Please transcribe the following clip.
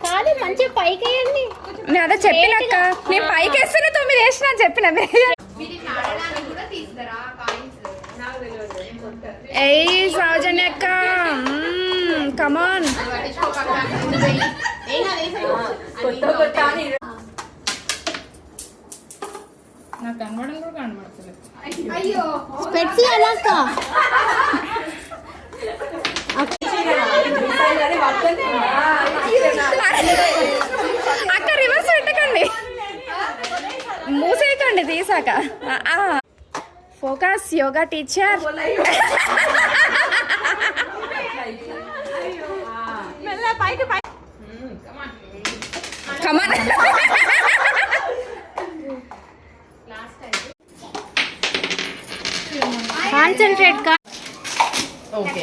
కాదు మంచిగా పైకి వేయండి. నేను అదే చెప్పినక్క, నేను పైకి వేస్తేనే 9 వేసిన చెప్పిన. ఏయ్ సౌజన్య అక్క, కమాన్. నాకు కనబడం కూడా కనబడతలేదు. స్పెట్స్ అలాక అక్క రివర్స్ పెట్టకండి, మూసేయకండి తీసాక. Focus yoga teacher. Come on. Concentrate. Okay.